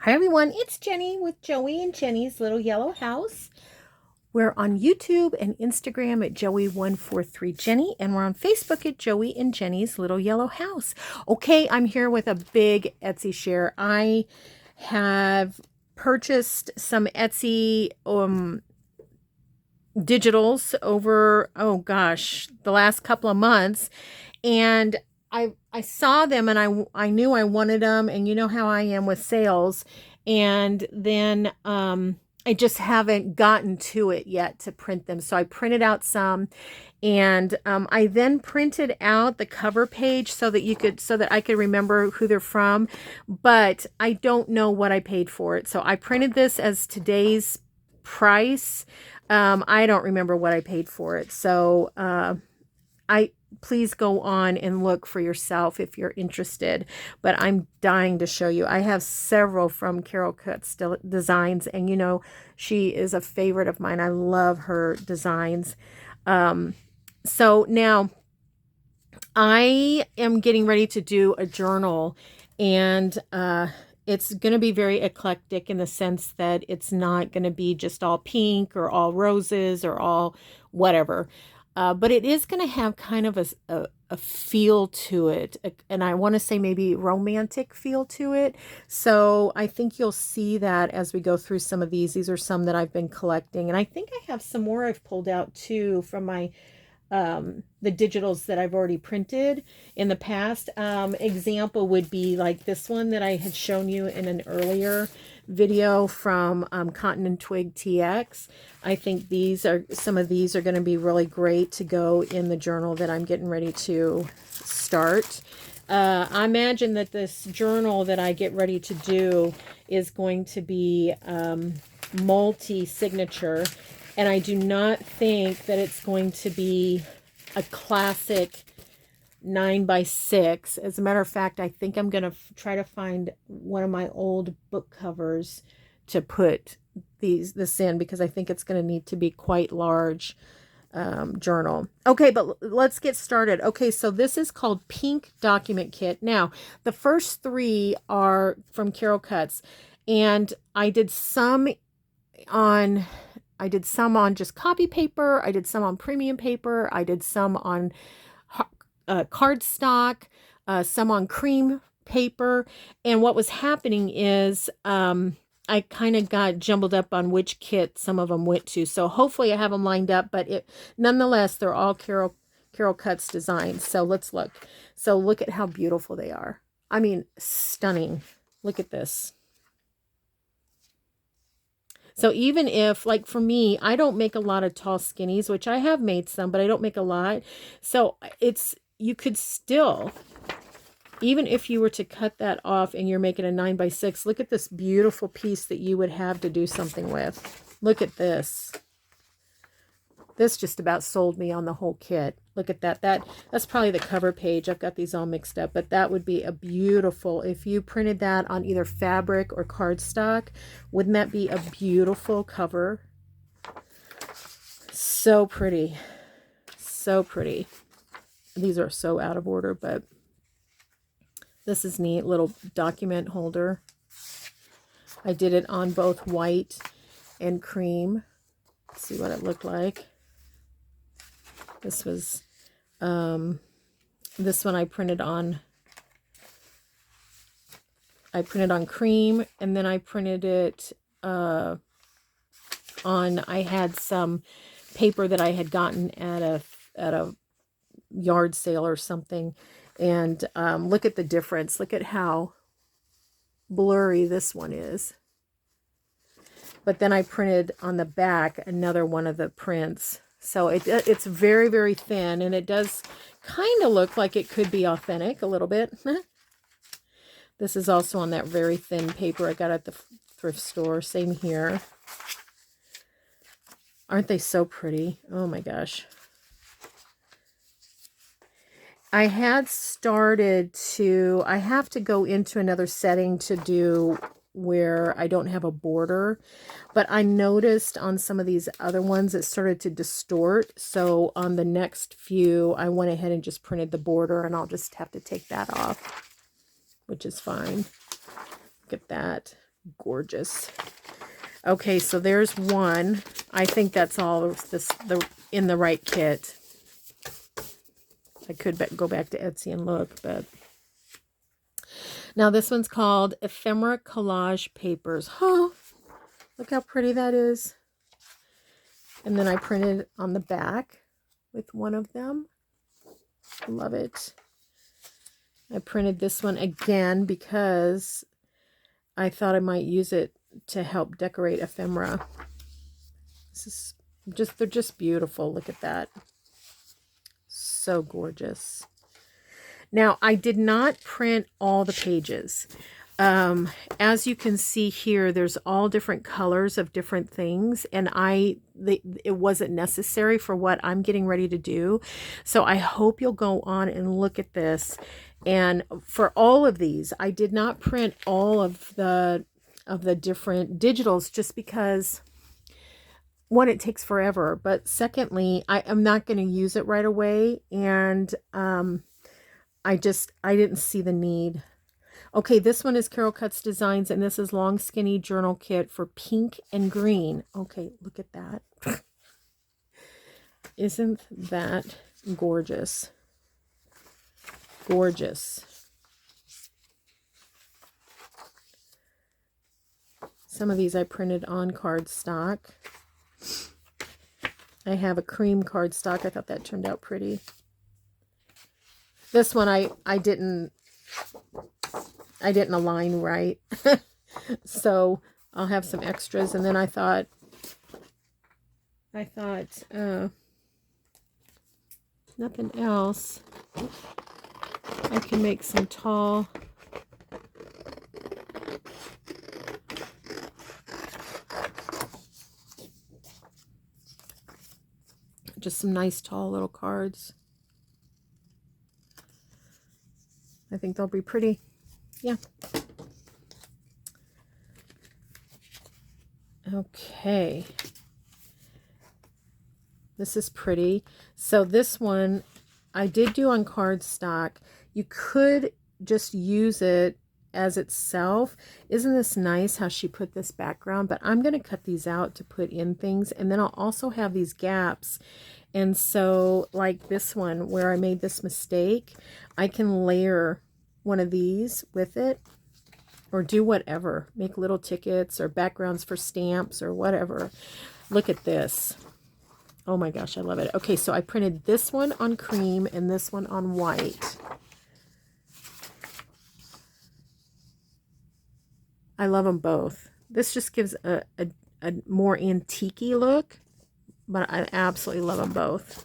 Hi everyone, it's Jenny with Joey and Jenny's Little Yellow House. We're on YouTube and Instagram at Joey143Jenny, and we're on Facebook at Joey and Jenny's Little Yellow House. Okay, I'm here with a big Etsy share. I have purchased some Etsy digitals over, oh gosh, the last couple of months, and I saw them and I knew I wanted them, and you know how I am with sales, and then I just haven't gotten to it yet to print them. So I printed out some, and I then printed out the cover page so that I could remember who they're from, but I don't know what I paid for it. So I printed this as today's price. I don't remember what I paid for it. So please go on and look for yourself if you're interested, but I'm dying to show you. I have several from Carol Cuts Designs, and you know, she is a favorite of mine. I love her designs. So now I am getting ready to do a journal, and it's going to be very eclectic in the sense that it's not going to be just all pink or all roses or all whatever. But it is going to have kind of a feel to it, and I want to say maybe romantic feel to it. So I think you'll see that as we go through some of these. These are some that I've been collecting, and I think I have some more I've pulled out too from my the digitals that I've already printed in the past. Example would be like this one that I had shown you in an earlier video from Cotton and Twig TX. I think some of these are going to be really great to go in the journal that I'm getting ready to start. I imagine that this journal that I get ready to do is going to be multi-signature, and I do not think that it's going to be a classic 9x6. As a matter of fact, I think I'm going to try to find one of my old book covers to put this in, because I think it's going to need to be quite large journal. Okay, but let's get started. Okay, so this is called Pink Document Kit. Now, the first three are from Carol Cuts, and I did some on just copy paper. I did some on premium paper. I did some on cardstock, some on cream paper. And what was happening is I kind of got jumbled up on which kit some of them went to. So hopefully I have them lined up, but nonetheless, they're all Carol Cuts designs. So let's look. So look at how beautiful they are. I mean, stunning. Look at this. So even if, like for me, I don't make a lot of tall skinnies, which I have made some, but I don't make a lot. So you could still, even if you were to cut that off and you're making a 9x6, look at this beautiful piece that you would have to do something with. Look at this. This just about sold me on the whole kit. Look at that. That's probably the cover page. I've got these all mixed up, but that would be a beautiful, if you printed that on either fabric or cardstock, wouldn't that be a beautiful cover? So pretty. So pretty. These are so out of order, but this is neat. Little document holder. I did it on both white and cream. Let's see what it looked like. This was, this one I printed on cream, and then I printed it on, I had some paper that I had gotten at a yard sale or something, and look at the difference. Look at how blurry this one is. But then I printed on the back another one of the prints. So it's very, very thin, and it does kind of look like it could be authentic a little bit. This is also on that very thin paper I got at the thrift store. Same here. Aren't they so pretty? Oh my gosh. I had started to, I have to go into another setting to do where I don't have a border, but I noticed on some of these other ones it started to distort. So on the next few, I went ahead and just printed the border, and I'll just have to take that off, which is fine. Look at that. Gorgeous. Okay, so there's one. I think that's all in the right kit. I could go back to Etsy and look, but now this one's called Ephemera Collage Papers. Oh, look how pretty that is. And then I printed on the back with one of them. Love it. I printed this one again because I thought I might use it to help decorate ephemera. This is they're just beautiful. Look at that. So gorgeous. Now, I did not print all the pages. As you can see here, there's all different colors of different things, and it wasn't necessary for what I'm getting ready to do. So I hope you'll go on and look at this. And for all of these, I did not print all of the different digitals just because, one, it takes forever, but secondly, I'm not going to use it right away, and I didn't see the need. Okay, this one is Carol Cuts Designs, and this is Long Skinny Journal Kit for pink and green. Okay, look at that. Isn't that gorgeous? Gorgeous. Some of these I printed on cardstock. I have a cream cardstock. I thought that turned out pretty. This one I didn't align right. So I'll have some extras, and then I thought nothing else. I can make some tall just some nice tall little cards. I think they'll be pretty. Yeah. Okay. This is pretty. So this one I did do on cardstock. You could just use it as itself. Isn't this nice how she put this background? But I'm going to cut these out to put in things, and then I'll also have these gaps. And so like this one where I made this mistake, I can layer one of these with it, or do whatever, make little tickets or backgrounds for stamps or whatever. Look at this. Oh my gosh, I love it. Okay, so I printed this one on cream and this one on white. I love them both. This just gives a more antique-y look, but I absolutely love them both.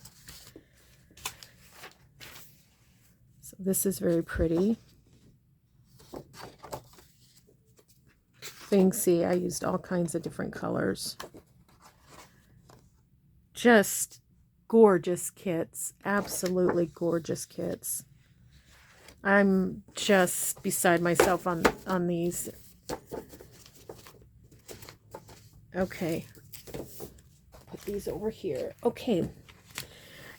So this is very pretty. So you can see I used all kinds of different colors. Just gorgeous kits. Absolutely gorgeous kits. I'm just beside myself on these. Okay. Put these over here. Okay.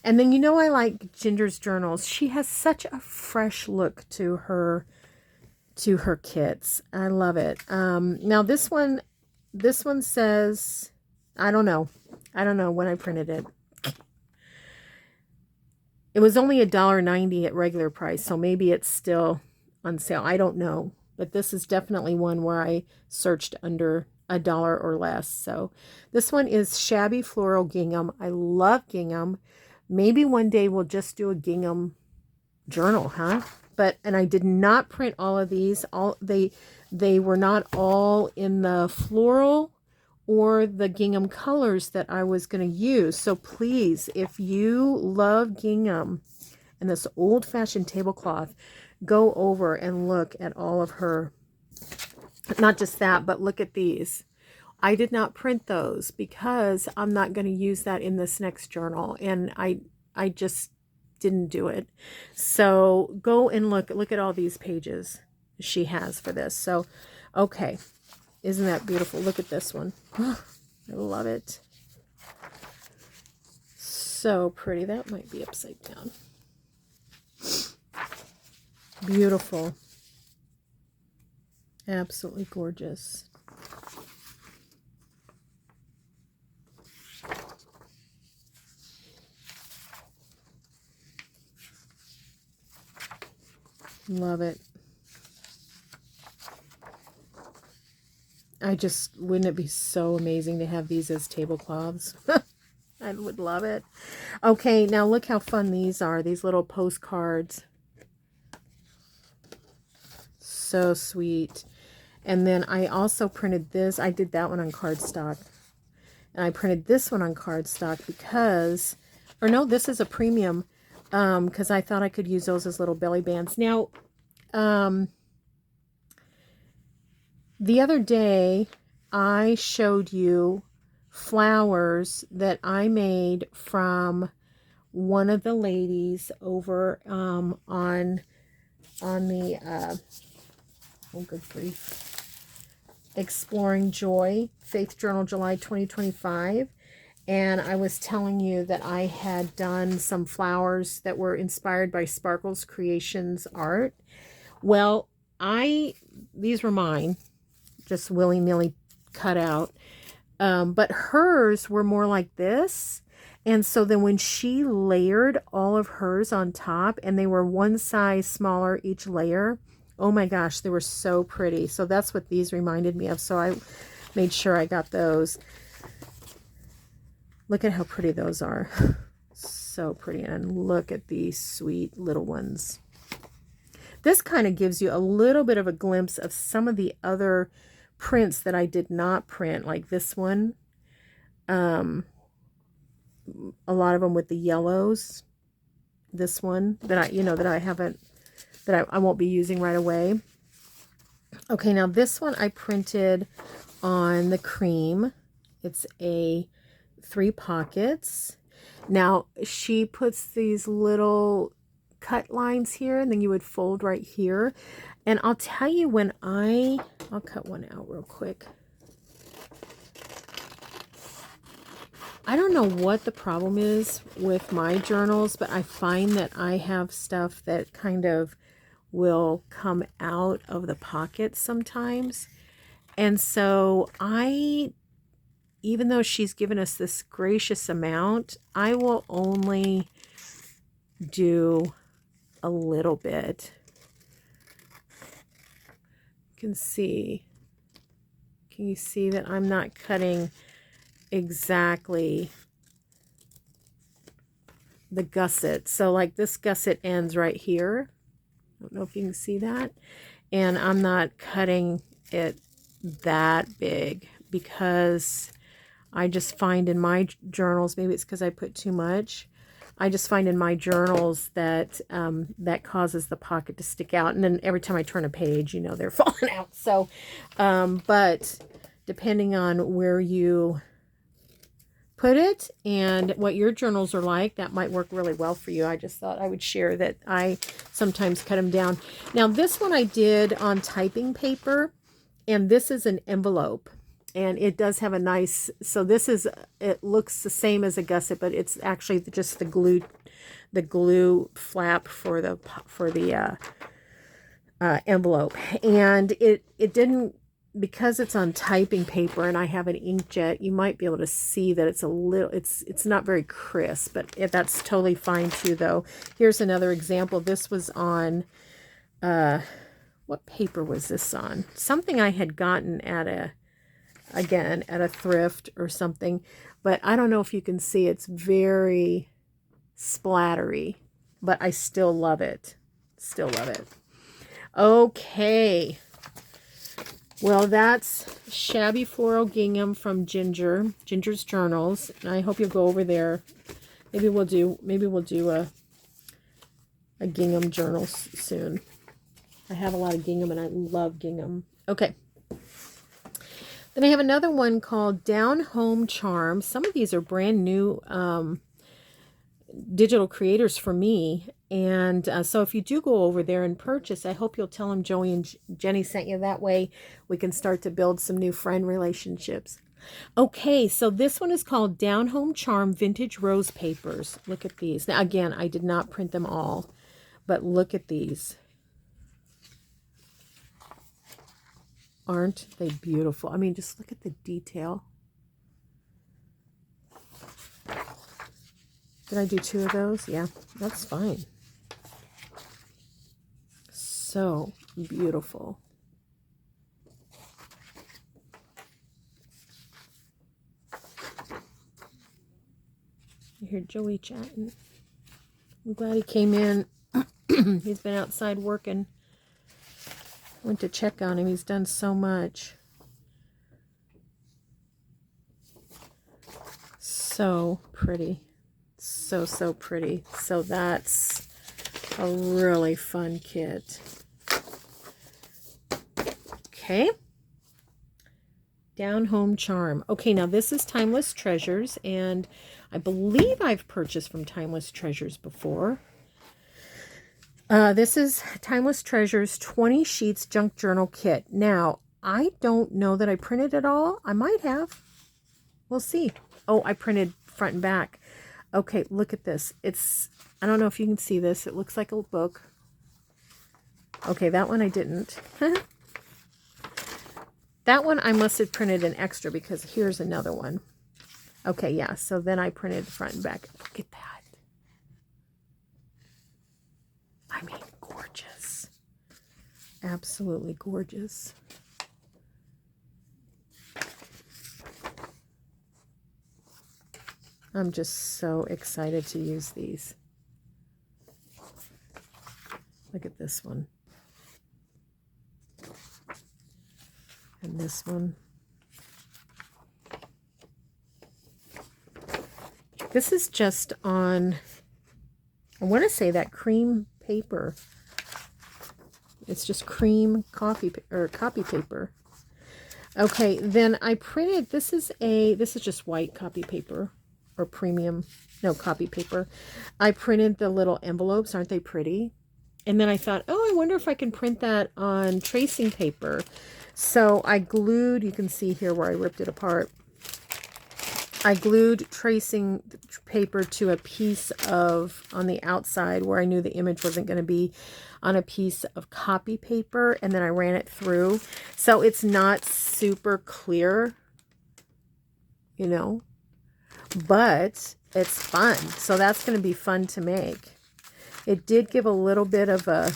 And then, you know, I like Ginger's journals. She has such a fresh look to her kits. I love it. Now this one says, I don't know when I printed it. It was only $1.90 at regular price, so maybe it's still on sale. I don't know, but this is definitely one where I searched under $1 or less. So this one is Shabby Floral Gingham. I love gingham. Maybe one day we'll just do a gingham journal, huh? And I did not print all of these. They were not all in the floral or the gingham colors that I was going to use. So please, if you love gingham and this old-fashioned tablecloth, go over and look at all of her. Not just that, but look at these. I did not print those because I'm not going to use that in this next journal, and I just didn't do it. So go and look at all these pages she has for this. So okay, isn't that beautiful? Look at this one. I love it. So pretty. That might be upside down. Beautiful. Absolutely gorgeous. Love it. Wouldn't it be so amazing to have these as tablecloths? I would love it. Okay, now look how fun these are, these little postcards. So sweet. And then I also printed this. I did that one on cardstock. And I printed this one on cardstock because, or no, this is a premium, because I thought I could use those as little belly bands. Now, the other day, I showed you flowers that I made from one of the ladies over on the, oh good grief, Exploring Joy, Faith Journal, July 2025. And I was telling you that I had done some flowers that were inspired by Sparkles Creations art. Well, these were mine, just willy-nilly cut out. But hers were more like this. And so then when she layered all of hers on top, and they were one size smaller each layer, oh my gosh, they were so pretty. So that's what these reminded me of. So I made sure I got those. Look at how pretty those are. So pretty. And look at these sweet little ones. This kind of gives you a little bit of a glimpse of some of the other prints that I did not print, like this one. A lot of them with the yellows. This one that I haven't, that I won't be using right away. Okay, now this one I printed on the cream. It's a 3 pockets. Now she puts these little cut lines here, and then you would fold right here. And I'll tell you, when I'll cut one out real quick. I don't know what the problem is with my journals, but I find that I have stuff that kind of will come out of the pockets sometimes. And so even though she's given us this gracious amount, I will only do a little bit. Can you see that I'm not cutting exactly the gusset? So like this gusset ends right here. I don't know if you can see that. And I'm not cutting it that big because I just find in my journals, maybe it's because I put too much, I just find in my journals that that causes the pocket to stick out. And then every time I turn a page, they're falling out. So, but depending on where you put it and what your journals are like, that might work really well for you. I just thought I would share that I sometimes cut them down. Now, this one I did on typing paper, and this is an envelope. And it does have a nice, so it looks the same as a gusset, but it's actually just the glue flap for the envelope. And it didn't, because it's on typing paper and I have an inkjet, you might be able to see that it's a little, it's not very crisp, but that's totally fine too, though. Here's another example. This was on, what paper was this on? Something I had gotten at a thrift or something, but I don't know if you can see, it's very splattery, but I still love it. Okay. Well, that's Shabby Floral Gingham from Ginger's Journals. And I hope you'll go over there. Maybe we'll do a gingham journal soon. I have a lot of gingham and I love gingham. Okay. Then I have another one called Down Home Charm. Some of these are brand new digital creators for me. And so if you do go over there and purchase, I hope you'll tell them Joey and Jenny sent you. That way we can start to build some new friend relationships. Okay, so this one is called Down Home Charm Vintage Rose Papers. Look at these. Now, again, I did not print them all, but look at these. Aren't they beautiful? I mean, just look at the detail. Did I do 2 of those? Yeah, that's fine. So beautiful. You hear Joey chatting. I'm glad he came in. He's been outside working. Went to check on him. He's done so much. So pretty. So, so pretty. So that's a really fun kit. Okay. Down Home Charm. Okay, now this is Timeless Treasures, and I believe I've purchased from Timeless Treasures before. This is Timeless Treasures 20 Sheets Junk Journal Kit. Now, I don't know that I printed it all. I might have. We'll see. Oh, I printed front and back. Okay, look at this. It's, I don't know if you can see this. It looks like a book. Okay, that one I didn't. That one I must have printed an extra because here's another one. Okay, yeah, so then I printed front and back. Look at that. I mean, gorgeous. Absolutely gorgeous. I'm just so excited to use these. Look at this one. And this one. This is just on, I want to say that cream paper. It's just cream coffee or copy paper. Okay, then I printed, this is just white copy paper or premium, no, copy paper. I printed the little envelopes. Aren't they pretty? And then I thought, oh, I wonder if I can print that on tracing paper. So I glued, you can see here where I ripped it apart. I glued tracing paper to a piece of, on the outside where I knew the image wasn't going to be, on a piece of copy paper, and then I ran it through. So it's not super clear, you know, but it's fun. So that's going to be fun to make. It did give a little bit of a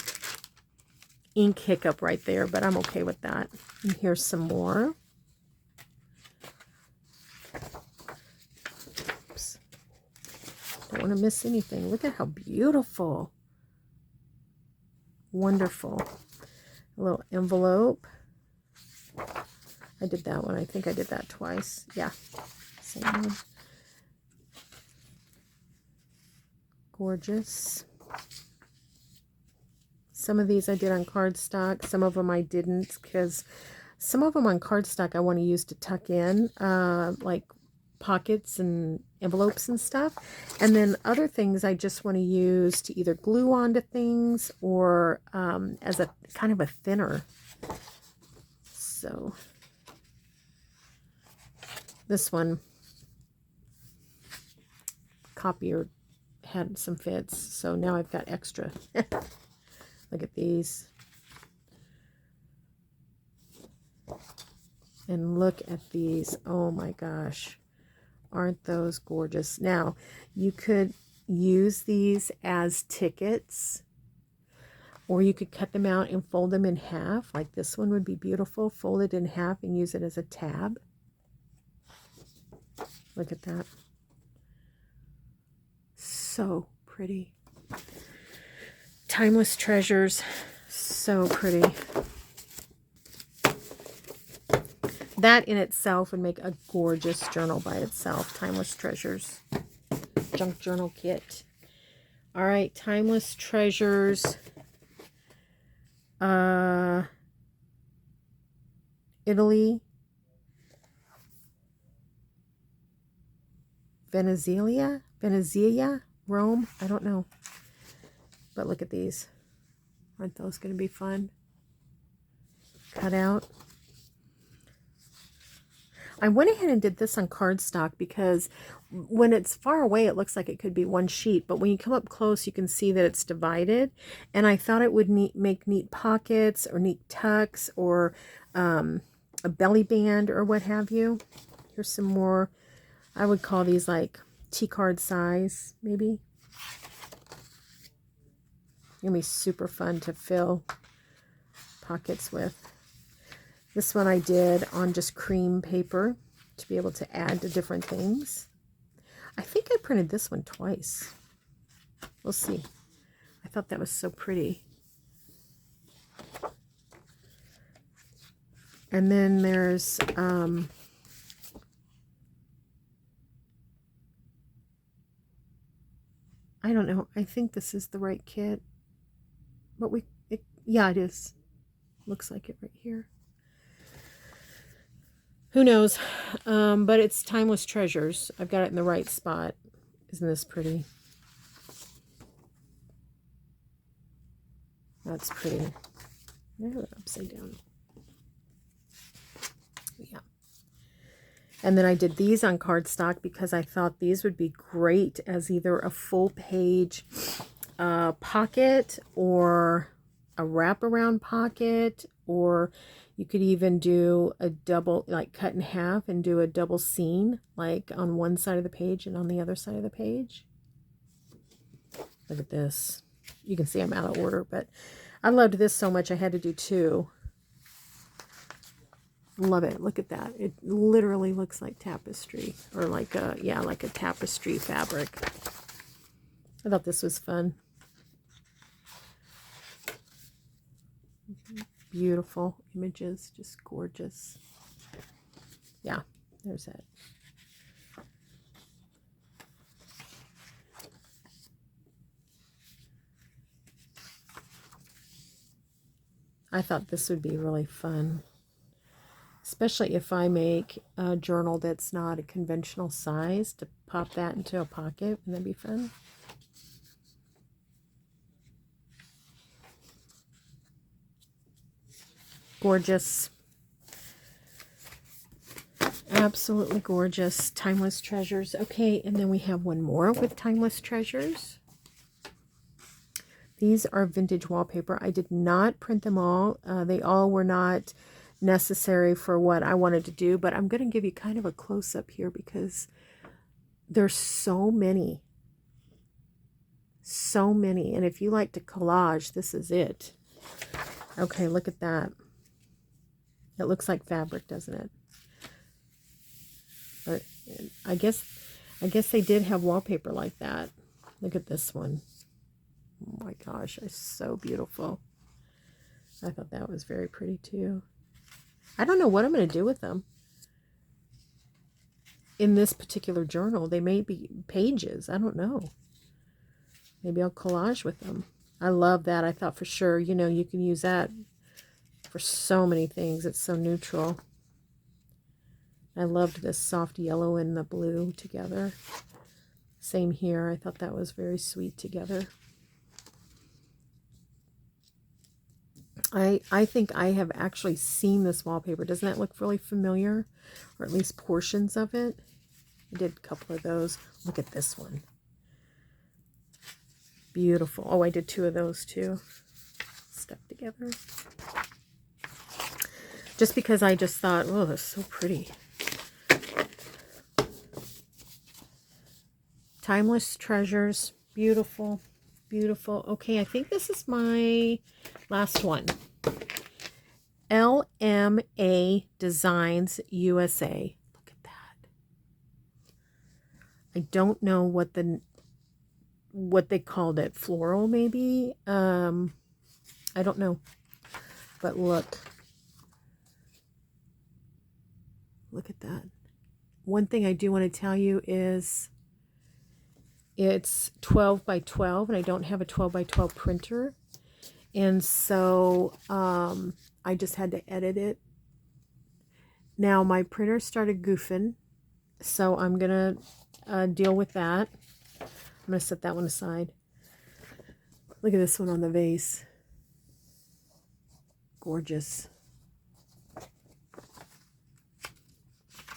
ink hiccup right there, but I'm okay with that. And here's some more. Oops. Don't want to miss anything. Look at how beautiful. Wonderful. A little envelope. I did that one. I think I did that twice. Yeah. Same one. Gorgeous. Some of these I did on cardstock. Some of them I didn't, because some of them on cardstock I want to use to tuck in, like pockets and envelopes and stuff. And then other things I just want to use to either glue onto things or as a kind of a thinner. So this one, copier had some fits, so now I've got extra. Look at these. And look at these. Oh my gosh. Aren't those gorgeous? Now, you could use these as tickets, or you could cut them out and fold them in half. Like this one would be beautiful. Fold it in half and use it as a tab. Look at that. So pretty. Timeless Treasures. So pretty. That in itself would make a gorgeous journal by itself. Timeless Treasures. Junk Journal Kit. All right. Timeless Treasures. Italy. Venezia? Rome? I don't know. But look at these. Aren't those going to be fun? Cut out. I went ahead and did this on cardstock because when it's far away, it looks like it could be one sheet. But when you come up close, you can see that it's divided. And I thought it would make neat pockets or neat tucks or a belly band or what have you. Here's some more. I would call these like T-card size, maybe. Gonna be super fun to fill pockets with. This one I did on just cream paper to be able to add to different things. I think I printed this one twice. We'll see. I thought that was so pretty. And then there's I don't know. I think this is the right kit. But yeah, it is. Looks like it right here. Who knows? But it's Timeless Treasures. I've got it in the right spot. Isn't this pretty? That's pretty. No, upside down. Yeah. And then I did these on cardstock because I thought these would be great as either a full page pocket or a wraparound pocket, or you could even do a double, like cut in half and do a double seam, like on one side of the page and on the other side of the page. Look at this. You can see I'm out of order, but I loved this so much I had to do two. Love it. Look at that. It literally looks like tapestry, or like a, yeah, like a tapestry fabric. I thought this was fun. Beautiful images, just gorgeous. Yeah, there's it. I thought this would be really fun, especially if I make a journal that's not a conventional size, to pop that into a pocket. Wouldn't that be fun? Gorgeous. Absolutely gorgeous. Timeless Treasures. Okay, and then we have one more with Timeless Treasures. These are vintage wallpaper. I did not print them all. They all were not necessary for what I wanted to do, but I'm going to give you kind of a close-up here because there's so many. So many. And if you like to collage, this is it. Okay, look at that. It looks like fabric, doesn't it? But I guess they did have wallpaper like that. Look at this one. Oh my gosh, it's so beautiful. I thought that was very pretty too. I don't know what I'm going to do with them. In this particular journal, they may be pages. I don't know. Maybe I'll collage with them. I love that. I thought for sure, you know, you can use that for so many things. It's so neutral. I loved this soft yellow and the blue together. Same here. I thought that was very sweet together. I think I have actually seen this wallpaper. Doesn't that look really familiar? Or at least portions of it. I did a couple of those. Look at this one. Beautiful. Oh, I did two of those too. Stuck together. Just because I just thought, oh, that's so pretty. Timeless Treasures. Beautiful. Beautiful. Okay, I think this is my last one. LMA Designs USA. Look at that. I don't know what they called it. Floral, maybe? I don't know. But look. Look at that. One thing I do want to tell you is it's 12 by 12, and I don't have a 12 by 12 printer. And so I just had to edit it. Now my printer started goofing, so I'm going to deal with that. I'm going to set that one aside. Look at this one on the vase. Gorgeous.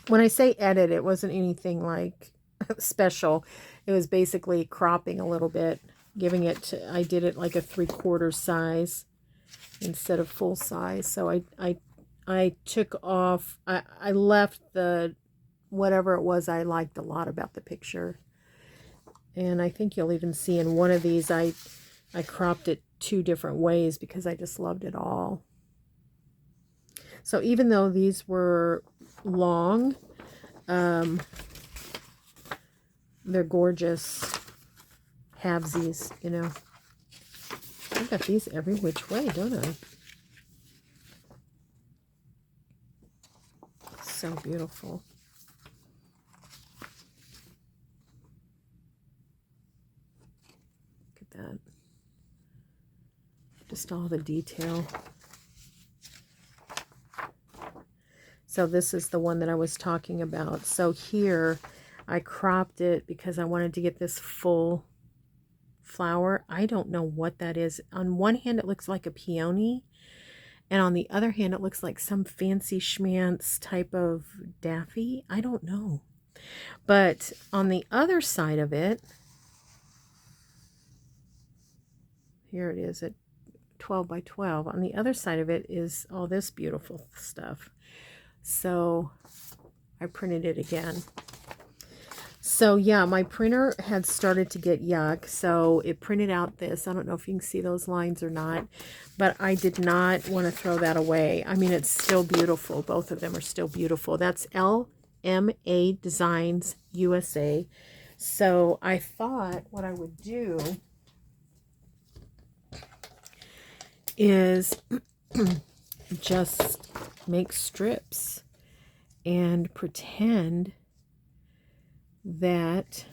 When I say edit, it wasn't anything like special. It was basically cropping a little bit, giving it to, I did it like a 3/4 size instead of full size. So I took off, I left the, whatever it was I liked a lot about the picture. And I think you'll even see in one of these, I cropped it 2 different ways because I just loved it all. So even though these were long, they're gorgeous halvesies, you know. I got these every which way, don't I? So beautiful. Look at that. Just all the detail. So this is the one that I was talking about. So here I cropped it because I wanted to get this full flower. I don't know what that is. On one hand it looks like a peony, and on the other hand it looks like some fancy schmancy type of daffy. I don't know. But on the other side of it, here it is at 12 by 12. On the other side of it is all this beautiful stuff. So I printed it again. So yeah, my printer had started to get yuck, so it printed out this. I don't know if you can see those lines or not, but I did not want to throw that away. I mean, it's still beautiful. Both of them are still beautiful. That's LMA Designs USA. So I thought what I would do is just make strips and pretend that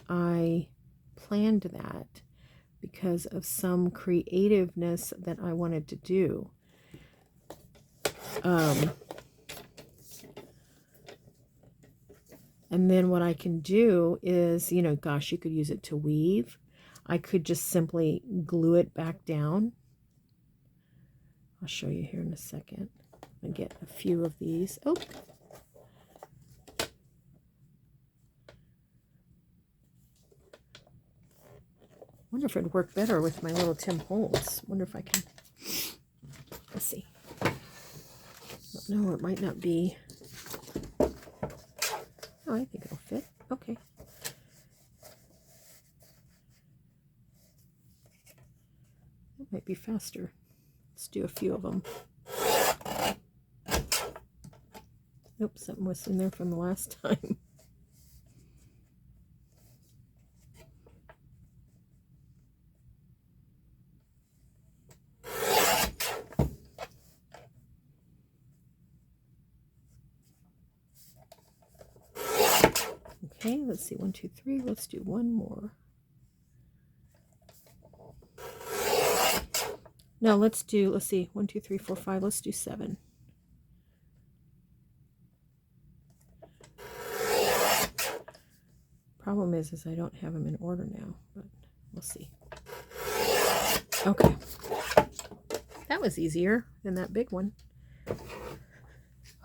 I planned that because of some creativeness that I wanted to do. And then what I can do is, you know, gosh, you could use it to weave. I could just simply glue it back down. I'll show you here in a second. I'll get a few of these. Oh. Wonder if it'd work better with my little Tim Holtz. Wonder if I can. Let's see. No, it might not be. Oh, I think it'll fit. Okay. That might be faster. Let's do a few of them. Oops, something was in there from the last time. Okay, let's see. 1, 2, 3. Let's do one more. No, let's see. 1, 2, 3, 4, 5. Let's do 7. Problem is I don't have them in order now, but we'll see. Okay. That was easier than that big one.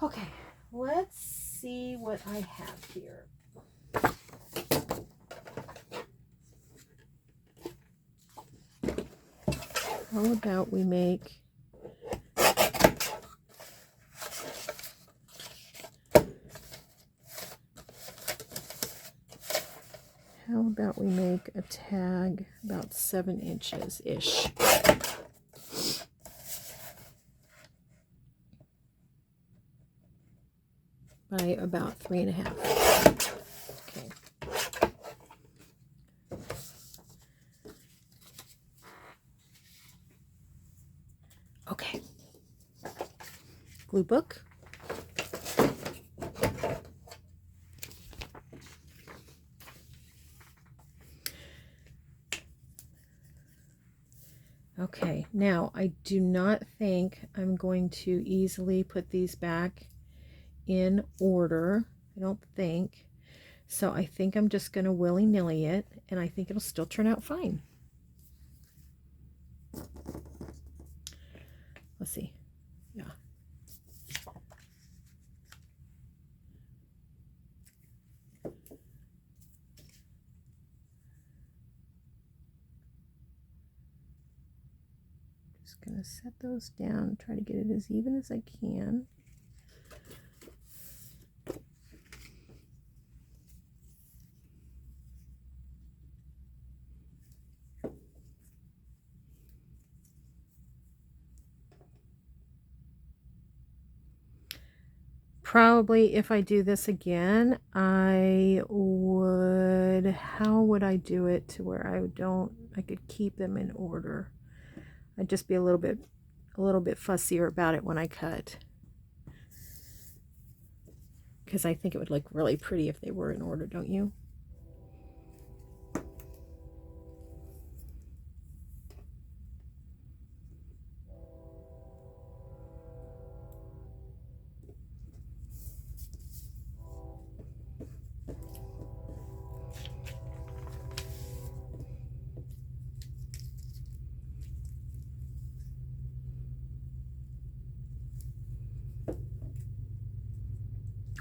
Okay, let's see what I have here. How about we make a tag about 7 inches-ish. By about 3.5. Okay. Okay. Glue book. Okay, now I do not think I'm going to easily put these back in order. I don't think. So I think I'm just going to willy-nilly it, and I think it'll still turn out fine. Let's see. Yeah. just going to set those down, try to get it as even as I can. Probably if I do this again, how would I do it to where I could keep them in order? I'd just be a little bit fussier about it when I cut. Because I think it would look really pretty if they were in order, don't you?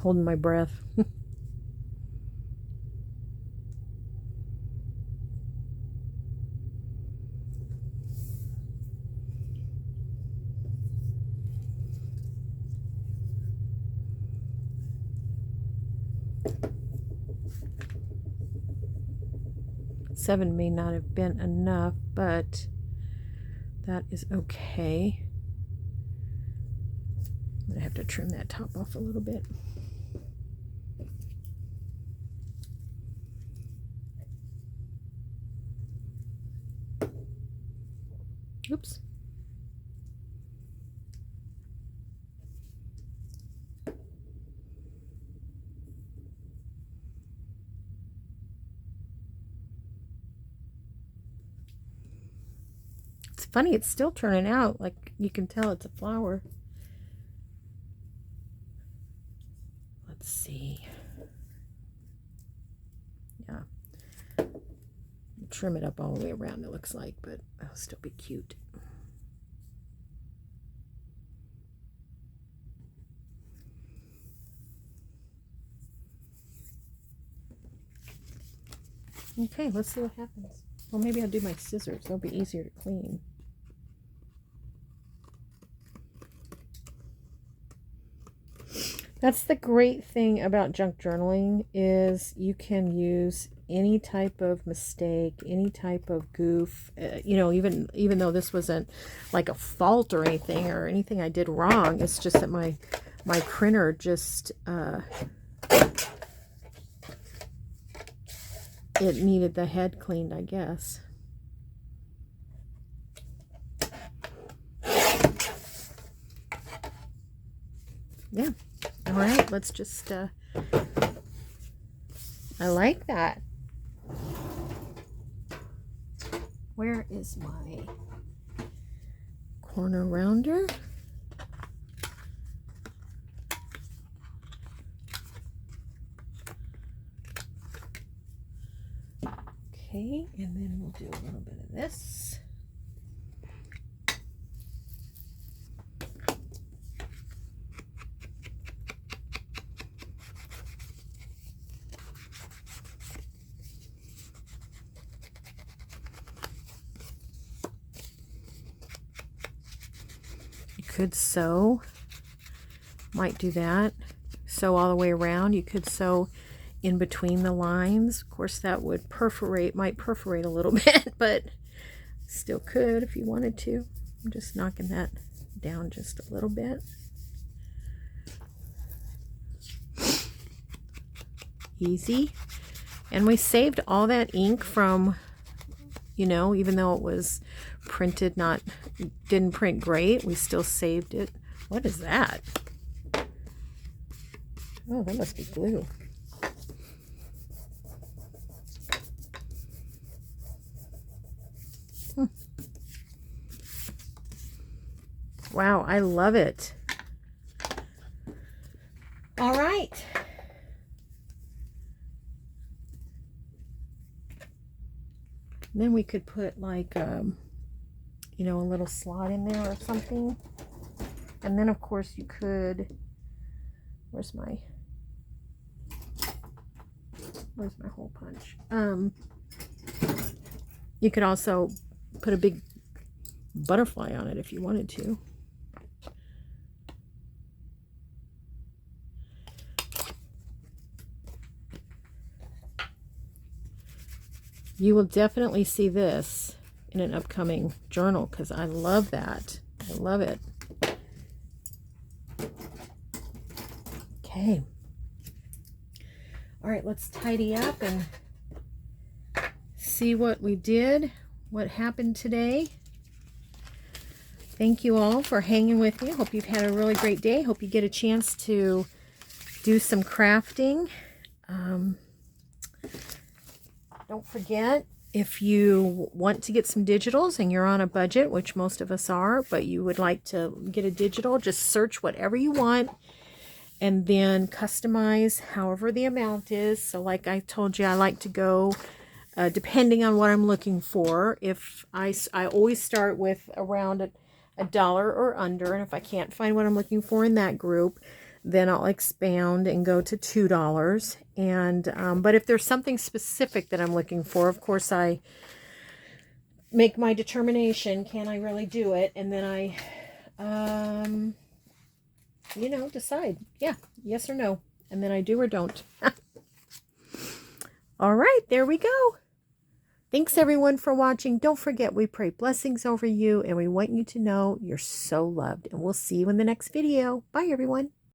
Holding my breath. Seven may not have been enough, but that is okay. I'm going to have to trim that top off a little bit. Oops. It's funny, it's still turning out like you can tell it's a flower. Let's see. Yeah. Trim it up all the way around, it looks like, but it'll still be cute. Okay, let's see what happens. Well, maybe I'll do my scissors. They'll be easier to clean. That's the great thing about junk journaling, is you can use any type of mistake, any type of goof, you know, even though this wasn't like a fault or anything I did wrong. It's just that my printer just it needed the head cleaned, I guess. Yeah. All right, let's just I like that. Where is my corner rounder? Okay, and then we'll do a little bit of this. You could sew, might do that. Sew all the way around. You could sew in between the lines. Of course, that would might perforate a little bit, but still could if you wanted to. I'm just knocking that down just a little bit. Easy. And we saved all that ink from, you know, even though it was printed, didn't print great, we still saved it. What is that? Oh, that must be glue. Wow, I love it. All right. Then we could put like, you know, a little slot in there or something. And then, of course, you could, where's my hole punch? You could also put a big butterfly on it if you wanted to. You will definitely see this in an upcoming journal because I love that. I love it. Okay. All right, let's tidy up and see what we did, what happened today. Thank you all for hanging with me. Hope you've had a really great day. Hope you get a chance to do some crafting. Don't forget, if you want to get some digitals and you're on a budget, which most of us are, but you would like to get a digital, just search whatever you want and then customize however the amount is. So like I told you, I like to go depending on what I'm looking for. If I always start with around a dollar or under, and if I can't find what I'm looking for in that group, then I'll expound and go to $2. And but if there's something specific that I'm looking for, of course I make my determination, can I really do it? And then I you know, decide, yeah, yes or no, and then I do or don't. All right, there we go. Thanks everyone for watching. Don't forget, we pray blessings over you and we want you to know you're so loved, and we'll see you in the next video. Bye everyone.